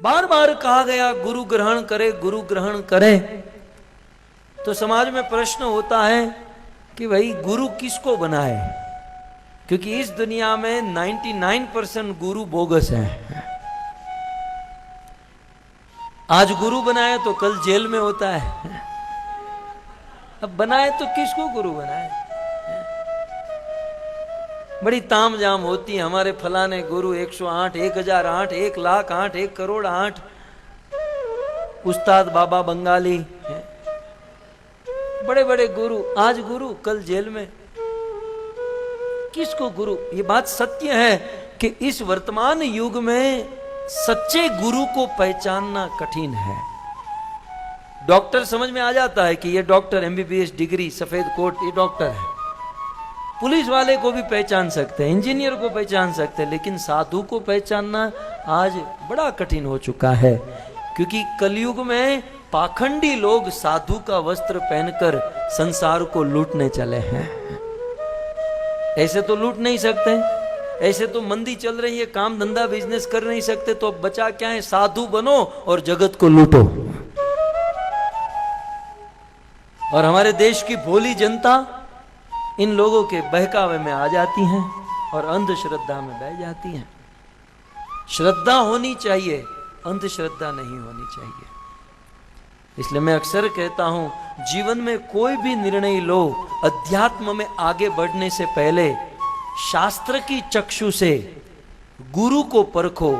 बार बार कहा गया गुरु ग्रहण करे, गुरु ग्रहण करे। तो समाज में प्रश्न होता है कि भाई गुरु किसको बनाए, क्योंकि इस दुनिया में 99% गुरु बोगस हैं। आज गुरु बनाए तो कल जेल में होता है। अब बनाए तो किसको गुरु बनाए? बड़ी ताम जाम होती है, हमारे फलाने गुरु 108, 1008, 1,00,008, 1,00,00,008, उस्ताद बाबा बंगाली, बड़े बड़े गुरु, आज गुरु कल जेल में। किसको गुरु? ये बात सत्य है कि इस वर्तमान युग में सच्चे गुरु को पहचानना कठिन है। डॉक्टर समझ में आ जाता है कि ये डॉक्टर, MBBS डिग्री, सफेद कोट, ये डॉक्टर है। पुलिस वाले को भी पहचान सकते हैं, इंजीनियर को पहचान सकते हैं, लेकिन साधु को पहचानना आज बड़ा कठिन हो चुका है, क्योंकि कलयुग में पाखंडी लोग साधु का वस्त्र पहनकर संसार को लूटने चले हैं। ऐसे तो लूट नहीं सकते, ऐसे तो मंदी चल रही है, काम धंधा बिजनेस कर नहीं सकते, तो अब बचा क्या है? साधु बनो और जगत को लूटो। और हमारे देश की भोली जनता इन लोगों के बहकावे में आ जाती हैं और अंधश्रद्धा में बह जाती हैं। श्रद्धा होनी चाहिए, अंधश्रद्धा नहीं होनी चाहिए। इसलिए मैं अक्सर कहता हूं, जीवन में कोई भी निर्णय लो, अध्यात्म में आगे बढ़ने से पहले शास्त्र की चक्षु से गुरु को परखो,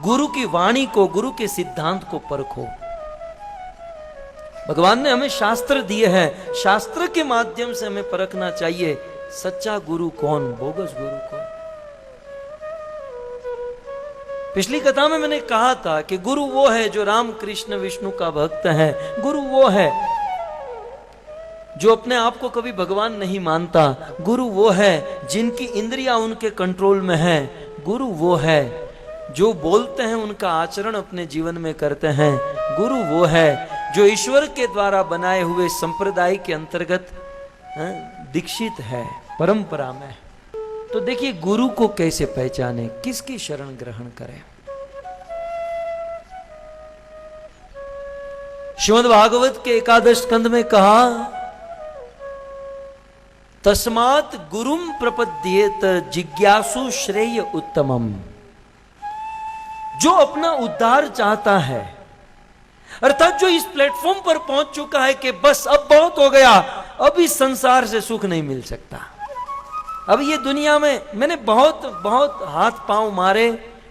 गुरु की वाणी को, गुरु के सिद्धांत को परखो। भगवान ने हमें शास्त्र दिए हैं, शास्त्र के माध्यम से हमें परखना चाहिए सच्चा गुरु कौन, बोगस गुरु कौन। पिछली कथा में मैंने कहा था कि गुरु वो है जो राम कृष्ण विष्णु का भक्त है। गुरु वो है जो अपने आप को कभी भगवान नहीं मानता। गुरु वो है जिनकी इंद्रियां उनके कंट्रोल में है। गुरु वो है जो बोलते हैं उनका आचरण अपने जीवन में करते हैं। गुरु वो है जो ईश्वर के द्वारा बनाए हुए संप्रदाय के अंतर्गत दीक्षित है, परंपरा में। तो देखिए गुरु को कैसे पहचाने, किसकी शरण ग्रहण करें। श्रीमद् भागवत के 11 स्कंद में कहा, तस्मात् गुरुम प्रपद्येत जिज्ञासु श्रेय उत्तमम। जो अपना उद्धार चाहता है, अर्थात जो इस प्लेटफॉर्म पर पहुंच चुका है कि बस अब बहुत हो गया, अब इस संसार से सुख नहीं मिल सकता, अब ये दुनिया में मैंने बहुत बहुत हाथ पांव मारे,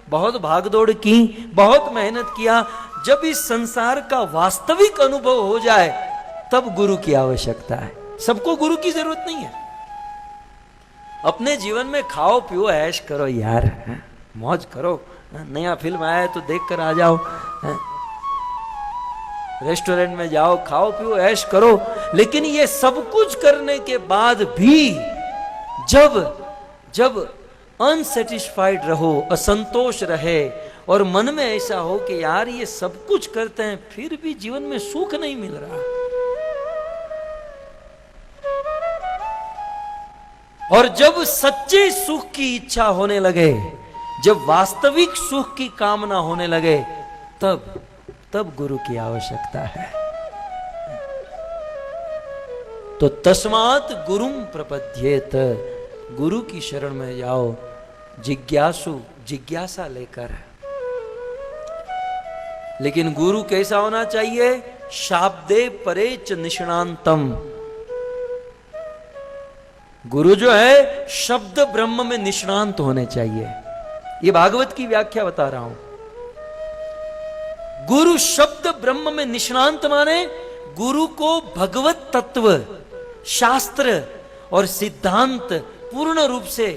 बहुत भागदौड़ की, बहुत मेहनत किया, जब इस संसार का वास्तविक अनुभव हो जाए तब गुरु की आवश्यकता है। सबको गुरु की जरूरत नहीं है। अपने जीवन में खाओ पियो ऐश करो यार, मौज करो, नया फिल्म आया है तो देखकर आ जाओ, रेस्टोरेंट में जाओ, खाओ पियो ऐश करो। लेकिन ये सब कुछ करने के बाद भी जब अनसेटिस्फाइड रहो, असंतोष रहे और मन में ऐसा हो कि यार ये सब कुछ करते हैं फिर भी जीवन में सुख नहीं मिल रहा, और जब सच्चे सुख की इच्छा होने लगे, जब वास्तविक सुख की कामना होने लगे, तब गुरु की आवश्यकता है। तो तस्मात् गुरुम प्रपद्येत, गुरु की शरण में जाओ, जिज्ञासु, जिज्ञासा लेकर। लेकिन गुरु कैसा होना चाहिए? शाब्दे परेच निष्णांतम। गुरु जो है शब्द ब्रह्म में निष्णांत होने चाहिए। ये भागवत की व्याख्या बता रहा हूं। गुरु शब्द ब्रह्म में निष्णांत माने गुरु को भगवत तत्व, शास्त्र और सिद्धांत पूर्ण रूप से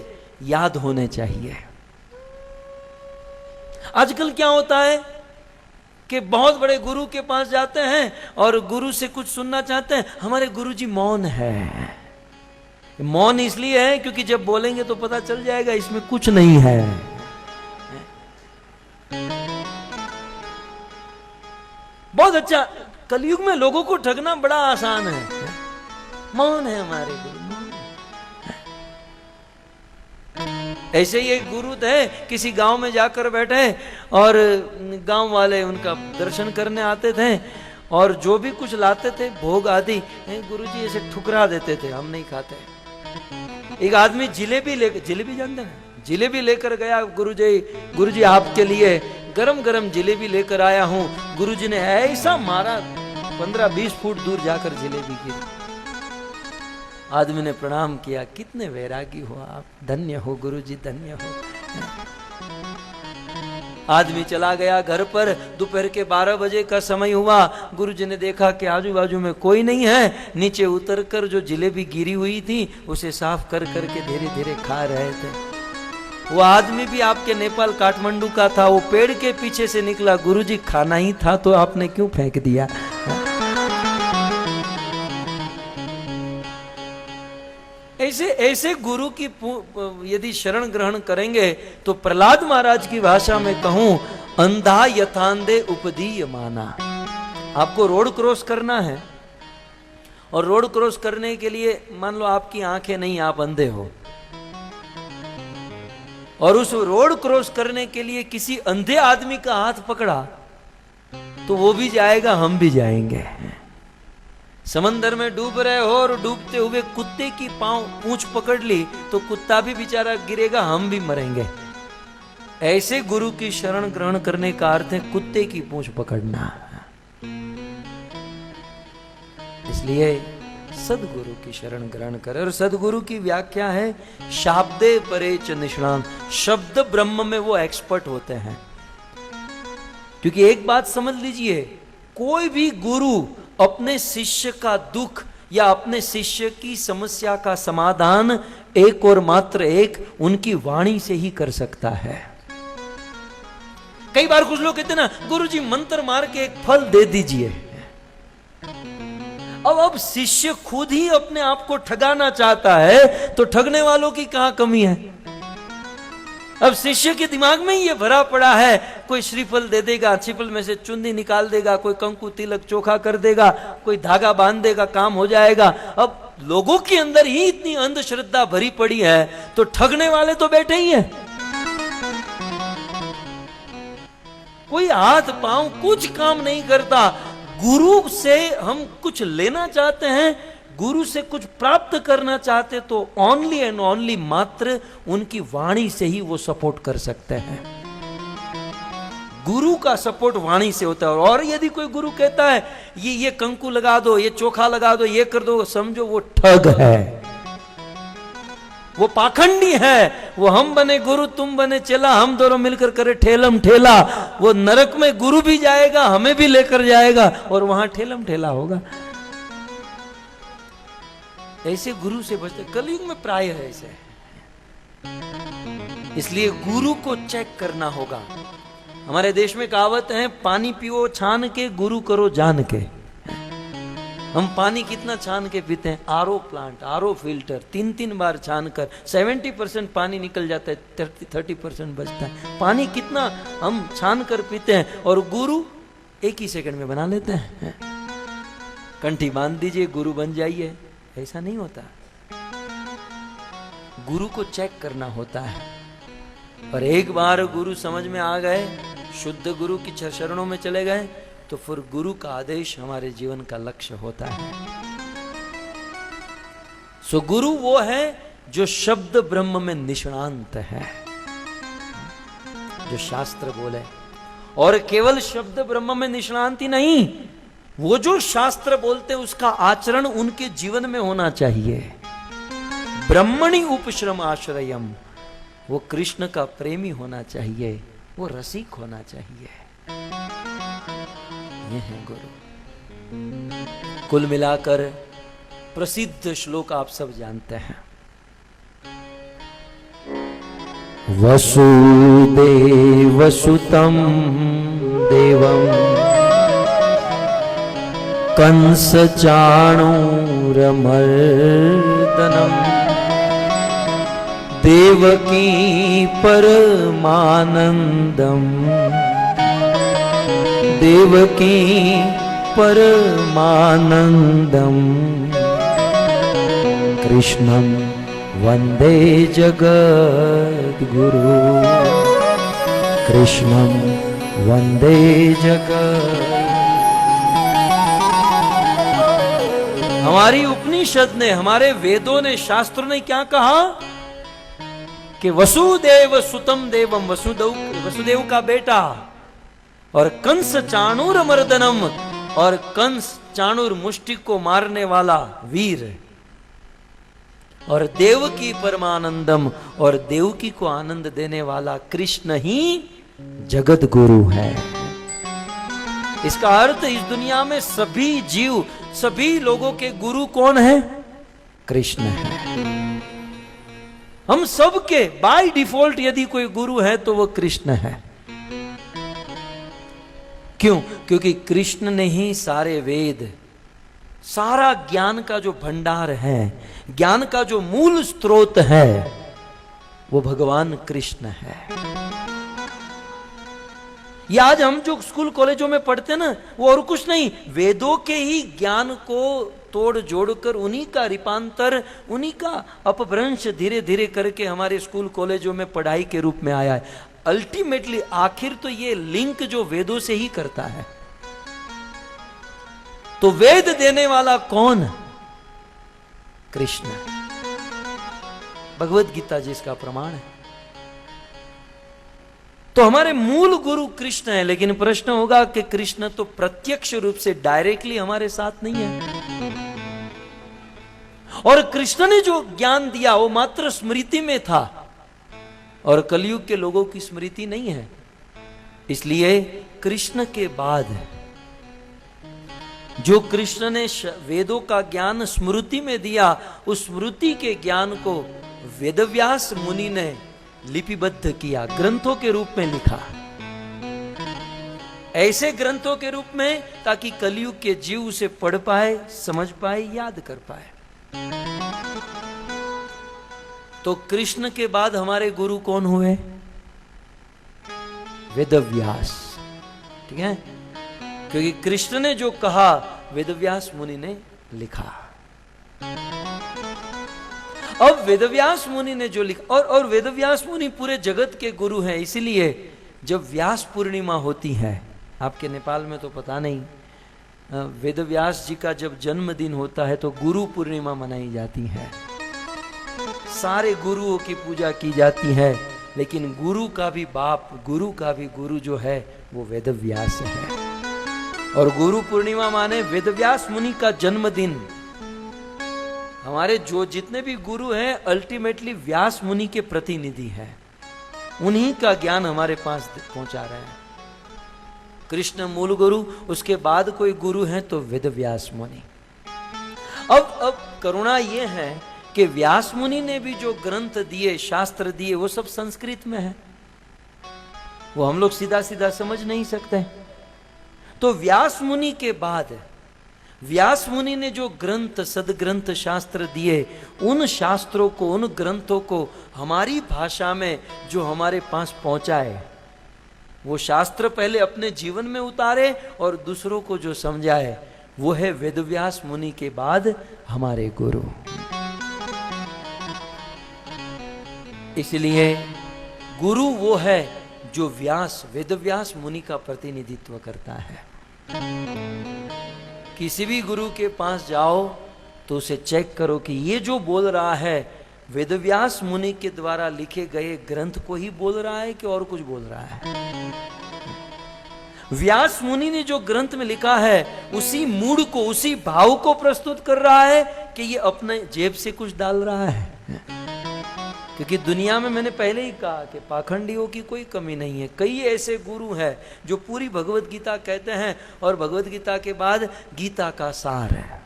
याद होने चाहिए। आजकल क्या होता है कि बहुत बड़े गुरु के पास जाते हैं और गुरु से कुछ सुनना चाहते हैं, हमारे गुरु जी मौन है। मौन इसलिए है क्योंकि जब बोलेंगे तो पता चल जाएगा इसमें कुछ नहीं है। बहुत अच्छा, कलयुग में लोगों को ठगना बड़ा आसान है। मौन है हमारे गुरु, मौन है। ऐसे ही एक गुरु थे, किसी गांव में जाकर बैठे और गांव वाले उनका दर्शन करने आते थे और जो भी कुछ लाते थे भोग आदि गुरुजी ऐसे ठुकरा देते थे, हम नहीं खाते। एक आदमी जिलेबी जानते हैं, जिलेबी लेकर गया, गुरुजी आपके लिए गरम गरम जिलेबी लेकर आया हूं। गुरुजी ने ऐसा मारा 15-20 फुट दूर जाकर जिलेबी गिरी। आदमी ने प्रणाम किया, कितने वैरागी हो आप, धन्य हो गुरुजी, धन्य हो। आदमी चला गया घर पर। दोपहर के 12 बजे का समय हुआ। गुरुजी ने देखा कि आजू बाजू में कोई नहीं है। नीचे उतरकर जो जिलेबी गिरी हुई थी उसे साफ कर करके धीरे धीरे खा रहे थे। वो आदमी भी आपके नेपाल काठमांडू का था। वो पेड़ के पीछे से निकला, गुरुजी खाना ही था तो आपने क्यों फेंक दिया? ऐसे गुरु की यदि शरण ग्रहण करेंगे तो प्रहलाद महाराज की भाषा में कहूं, अंधा यथांधे उपदीय माना। आपको रोड क्रॉस करना है और रोड क्रॉस करने के लिए मान लो आपकी आंखें नहीं, आप अंधे हो, और उस रोड क्रॉस करने के लिए किसी अंधे आदमी का हाथ पकड़ा तो वो भी जाएगा, हम भी जाएंगे। समंदर में डूब रहे हो और डूबते हुए कुत्ते की पूंछ पकड़ ली तो कुत्ता भी बेचारा गिरेगा, हम भी मरेंगे। ऐसे गुरु की शरण ग्रहण करने का अर्थ है कुत्ते की पूंछ पकड़ना। इसलिए सदगुरु की शरण ग्रहण करें। और सदगुरु की व्याख्या है शाब्दे परे च निष्णात, शब्द ब्रह्म में वो एक्सपर्ट होते हैं। क्योंकि एक बात समझ लीजिए, कोई भी गुरु अपने शिष्य का दुख या अपने शिष्य की समस्या का समाधान एक और मात्र एक उनकी वाणी से ही कर सकता है। कई बार कुछ लोग कहते हैं ना, गुरुजी मंत्र मार के एक फल दे दीजिए। अब शिष्य खुद ही अपने आप को ठगाना चाहता है तो ठगने वालों की कहां कमी है? अब शिष्य के दिमाग में ही ये भरा पड़ा है, कोई श्रीफल दे देगा, श्रीफल में से चुन्नी निकाल देगा, कोई कंकु तिलक चोखा कर देगा, कोई धागा बांध देगा, काम हो जाएगा। अब लोगों के अंदर ही इतनी अंधश्रद्धा भरी पड़ी है तो ठगने वाले तो बैठे ही हैं। कोई हाथ पांव कुछ काम नहीं करता। गुरु से हम कुछ लेना चाहते हैं, गुरु से कुछ प्राप्त करना चाहते तो ओनली एंड ओनली मात्र उनकी वाणी से ही वो सपोर्ट कर सकते हैं। गुरु का सपोर्ट वाणी से होता है। और यदि कोई गुरु कहता है ये कंकु लगा दो, ये चोखा लगा दो, ये कर दो, समझो वो ठग है, वो पाखंडी है। वो हम बने गुरु, तुम बने चेला, हम दोनों मिलकर करे ठेलम ठेला। वो नरक में गुरु भी जाएगा, हमें भी लेकर जाएगा और वहां ठेलम ठेला होगा। ऐसे गुरु से बचते, कलयुग में प्राय है ऐसे। इसलिए गुरु को चेक करना होगा। हमारे देश में कहावत है, पानी पियो छान के, गुरु करो जान के। हम पानी कितना छान के पीते हैं? आरओ प्लांट, आरओ फिल्टर, 3-3 बार छान कर 70% पानी निकल जाता है, 30% बचता है। पानी कितना हम छान कर पीते हैं और गुरु एक ही सेकंड में बना लेते हैं। कंठी बांध दीजिए, गुरु बन जाइए, ऐसा नहीं होता। गुरु को चेक करना होता है। और एक बार गुरु समझ में आ गए, शुद्ध गुरु की शरणों में चले गए तो फिर गुरु का आदेश हमारे जीवन का लक्ष्य होता है। सो गुरु वो है जो शब्द ब्रह्म में निष्णांत है, जो शास्त्र बोले। और केवल शब्द ब्रह्म में निष्णांति नहीं, वो जो शास्त्र बोलते हैं उसका आचरण उनके जीवन में होना चाहिए। ब्रह्मणि उपश्रम आश्रयम, वो कृष्ण का प्रेमी होना चाहिए, वो रसिक होना चाहिए। ये है गुरु। कुल मिलाकर प्रसिद्ध श्लोक आप सब जानते हैं, वसुदेवसुतं देवं कंसचाणूरमर्दनम् देवकी परमानंदम, देवकी परमानंदम कृष्णं वंदे जगद्गुरु कृष्णं वंदे जगत्। हमारी उपनिषद ने, हमारे वेदों ने, शास्त्रों ने क्या कहा कि वसुदेव सुतम देवम, वसुदेव का बेटा और कंस चाणूर मर्दनम, और कंस चाणूर मुष्टि को मारने वाला वीर, और देवकी परमानंदम, और देवकी को आनंद देने वाला कृष्ण ही जगत गुरु है। इसका अर्थ इस दुनिया में सभी जीव, सभी लोगों के गुरु कौन है? कृष्ण है। हम सबके बाय डिफॉल्ट यदि कोई गुरु है तो वो कृष्ण है। क्यों? क्योंकि कृष्ण ने ही सारे वेद, सारा ज्ञान का जो भंडार है, ज्ञान का जो मूल स्रोत है, वो भगवान कृष्ण है। ये आज हम जो स्कूल कॉलेजों में पढ़ते हैं ना, वो और कुछ नहीं, वेदों के ही ज्ञान को तोड़ जोड़कर उन्हीं का रूपांतर, उन्हीं का अपभ्रंश धीरे धीरे करके हमारे स्कूल कॉलेजों में पढ़ाई के रूप में आया है। अल्टीमेटली आखिर तो ये लिंक जो वेदों से ही करता है। तो वेद देने वाला कौन? कृष्ण। भगवत गीता जिसका प्रमाण है। तो हमारे मूल गुरु कृष्ण है। लेकिन प्रश्न होगा कि कृष्ण तो प्रत्यक्ष रूप से डायरेक्टली हमारे साथ नहीं है, और कृष्ण ने जो ज्ञान दिया वो मात्र स्मृति में था, और कलयुग के लोगों की स्मृति नहीं है। इसलिए कृष्ण के बाद जो कृष्ण ने वेदों का ज्ञान स्मृति में दिया, उस स्मृति के ज्ञान को वेदव्यास मुनि ने लिपिबद्ध किया, ग्रंथों के रूप में लिखा। ऐसे ग्रंथों के रूप में ताकि कलयुग के जीव उसे पढ़ पाए, समझ पाए, याद कर पाए। तो कृष्ण के बाद हमारे गुरु कौन हुए? वेदव्यास। ठीक है, क्योंकि कृष्ण ने जो कहा वेदव्यास मुनि ने लिखा। अब वेदव्यास मुनि ने जो लिखा, और वेदव्यास मुनि पूरे जगत के गुरु हैं। इसीलिए जब व्यास पूर्णिमा होती है, आपके नेपाल में तो पता नहीं, वेदव्यास जी का जब जन्मदिन होता है तो गुरु पूर्णिमा मनाई जाती है। सारे गुरुओं की पूजा की जाती है, लेकिन गुरु का भी बाप, गुरु का भी गुरु जो है वो वेदव्यास है। और गुरु पूर्णिमा माने वेदव्यास मुनि का जन्मदिन। हमारे जो जितने भी गुरु हैं अल्टीमेटली व्यास मुनि के प्रतिनिधि हैं, उन्हीं का ज्ञान हमारे पास पहुंचा रहे हैं। कृष्ण मूल गुरु, उसके बाद कोई गुरु है तो वेदव्यास मुनि। अब करुणा ये है कि व्यास मुनि ने भी जो ग्रंथ दिए, शास्त्र दिए, वो सब संस्कृत में है, वो हम लोग सीधा सीधा समझ नहीं सकते। तो व्यास मुनि के बाद व्यास मुनि ने जो ग्रंथ, सदग्रंथ, शास्त्र दिए, उन शास्त्रों को, उन ग्रंथों को हमारी भाषा में जो हमारे पास पहुंचाए, वो शास्त्र पहले अपने जीवन में उतारे और दूसरों को जो समझाए, वो है वेदव्यास मुनि के बाद हमारे गुरु। इसलिए गुरु वो है जो व्यास, वेदव्यास मुनि का प्रतिनिधित्व करता है। किसी भी गुरु के पास जाओ तो उसे चेक करो कि ये जो बोल रहा है वेदव्यास मुनि के द्वारा लिखे गए ग्रंथ को ही बोल रहा है कि और कुछ बोल रहा है। व्यास मुनि ने जो ग्रंथ में लिखा है उसी मूड को, उसी भाव को प्रस्तुत कर रहा है कि ये अपने जेब से कुछ डाल रहा है। क्योंकि दुनिया में मैंने पहले ही कहा कि पाखंडियों की कोई कमी नहीं है। कई ऐसे गुरु हैं जो पूरी भगवत गीता कहते हैं और भगवत गीता के बाद गीता का सार है।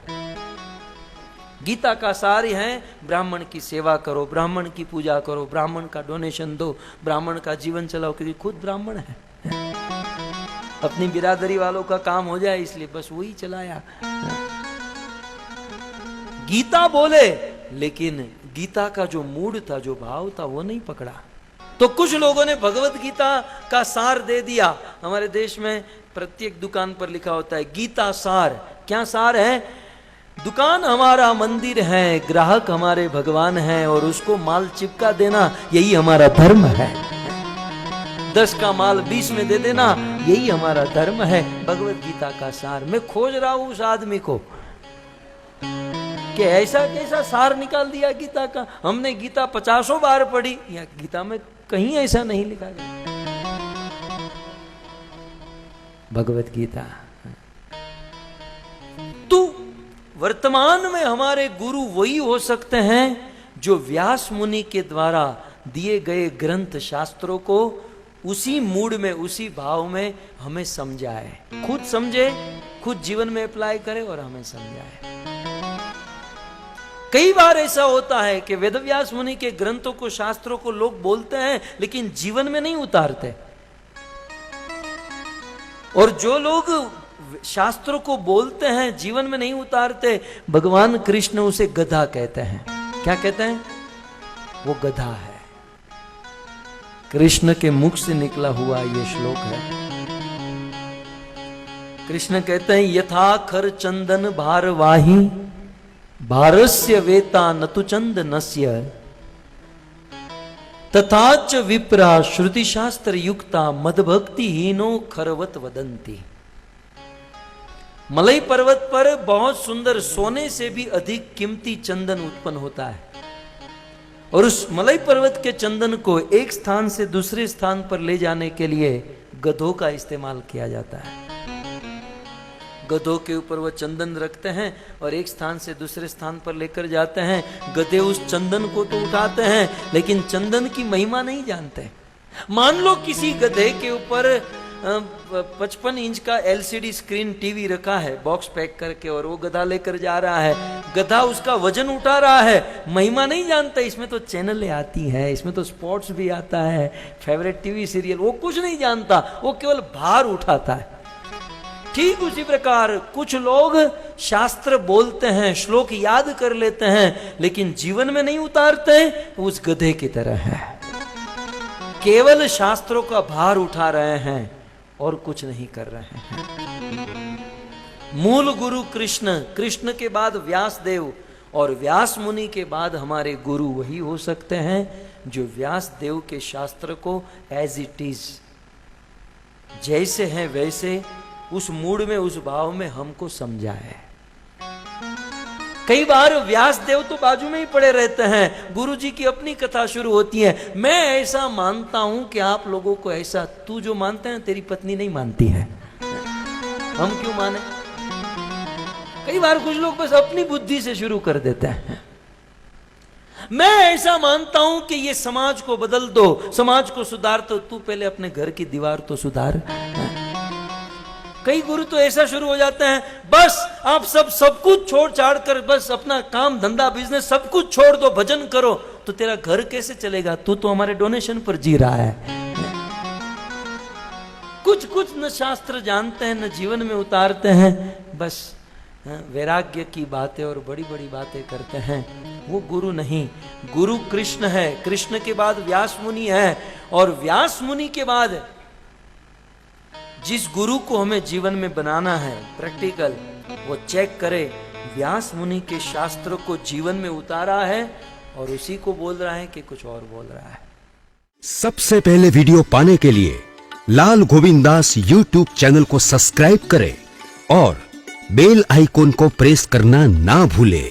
गीता का सार है ब्राह्मण की सेवा करो, ब्राह्मण की पूजा करो, ब्राह्मण का डोनेशन दो, ब्राह्मण का जीवन चलाओ, क्योंकि खुद ब्राह्मण है। अपनी बिरादरी वालों का काम हो जाए इसलिए बस वही चलाया। गीता बोले, लेकिन गीता का जो मूड था, जो भाव था, वो नहीं पकड़ा। तो कुछ लोगों ने भगवत गीता का सार दे दिया। हमारे देश में प्रत्येक दुकान पर लिखा होता है गीता सार। क्या सार है? दुकान हमारा मंदिर है, ग्राहक हमारे भगवान हैं, और उसको माल चिपका देना यही हमारा धर्म है। 10 का माल 20 में दे देना यही हमारा धर्म है। भगवत गीता का सार मैं खोज रहा हूं उस आदमी को कि ऐसा कैसा सार निकाल दिया गीता का। हमने गीता 50 बार पढ़ी, या गीता में कहीं ऐसा नहीं लिखा गया। भगवत गीता। तो वर्तमान में हमारे गुरु वही हो सकते हैं जो व्यास मुनि के द्वारा दिए गए ग्रंथ शास्त्रों को उसी मूड में, उसी भाव में हमें समझाए, खुद समझे, खुद जीवन में अप्लाई करे और हमें समझाए। कई बार ऐसा होता है कि वेदव्यास मुनि के ग्रंथों को, शास्त्रों को लोग बोलते हैं लेकिन जीवन में नहीं उतारते। और जो लोग शास्त्रों को बोलते हैं जीवन में नहीं उतारते, भगवान कृष्ण उसे गधा कहते हैं। क्या कहते हैं? वो गधा है। कृष्ण के मुख से निकला हुआ ये श्लोक है। कृष्ण कहते हैं, यथा खर चंदन भारवाही भारस्य वेता नतु चंदनस्य तथाच विप्रा श्रुति शास्त्र युक्ता मदभक्ति हीनो खरवत वदंती। मलई पर्वत पर बहुत सुंदर सोने से भी अधिक कीमती चंदन उत्पन्न होता है, और उस मलई पर्वत के चंदन को एक स्थान से दूसरे स्थान पर ले जाने के लिए गधों का इस्तेमाल किया जाता है। गधों के ऊपर वो चंदन रखते हैं और एक स्थान से दूसरे स्थान पर लेकर जाते हैं। गधे उस चंदन को तो उठाते हैं लेकिन चंदन की महिमा नहीं जानते। मान लो किसी गधे के ऊपर 55 इंच का LCD स्क्रीन टीवी रखा है बॉक्स पैक करके, और वो गधा लेकर जा रहा है। गधा उसका वजन उठा रहा है, महिमा नहीं जानता। इसमें तो चैनलें आती हैं, इसमें तो स्पोर्ट्स भी आता है, फेवरेट टीवी सीरियल, वो कुछ नहीं जानता, वो केवल भार उठाता है। ठीक उसी प्रकार कुछ लोग शास्त्र बोलते हैं, श्लोक याद कर लेते हैं, लेकिन जीवन में नहीं उतारते, उस गधे की तरह है। केवल शास्त्रों का भार उठा रहे हैं और कुछ नहीं कर रहे हैं। मूल गुरु कृष्ण, कृष्ण के बाद व्यास देव, और व्यास मुनि के बाद हमारे गुरु वही हो सकते हैं जो व्यास देव के शास्त्र को एज इट इज, जैसे हैं वैसे, उस मूड में, उस भाव में हमको समझाए। कई बार व्यास देव तो बाजू में ही पड़े रहते हैं, गुरु जी की अपनी कथा शुरू होती है। मैं ऐसा मानता हूं कि आप लोगों को ऐसा, तू जो मानते हैं तेरी पत्नी नहीं मानती है, हम क्यों माने? कई बार कुछ लोग बस अपनी बुद्धि से शुरू कर देते हैं। मैं ऐसा मानता हूं कि ये समाज को बदल दो, समाज को सुधार, तो तू पहले अपने घर की दीवार तो सुधार। कई गुरु तो ऐसा शुरू हो जाते हैं, बस आप सब कुछ छोड़ छाड़ कर बस अपना काम धंधा बिजनेस सब कुछ छोड़ दो, भजन करो, तो तेरा घर कैसे चलेगा? तू तो हमारे डोनेशन पर जी रहा है। कुछ न शास्त्र जानते हैं, न जीवन में उतारते हैं, बस वैराग्य की बातें और बड़ी बड़ी बातें करते हैं। वो गुरु नहीं। गुरु कृष्ण है, कृष्ण के बाद व्यास मुनि है, और व्यास मुनि के बाद जिस गुरु को हमें जीवन में बनाना है प्रैक्टिकल, वो चेक करे व्यास मुनि के शास्त्रों को जीवन में उतारा है और उसी को बोल रहा है कि कुछ और बोल रहा है। सबसे पहले वीडियो पाने के लिए लाल गोविंद दास YouTube चैनल को सब्सक्राइब करें और बेल आइकॉन को प्रेस करना ना भूलें।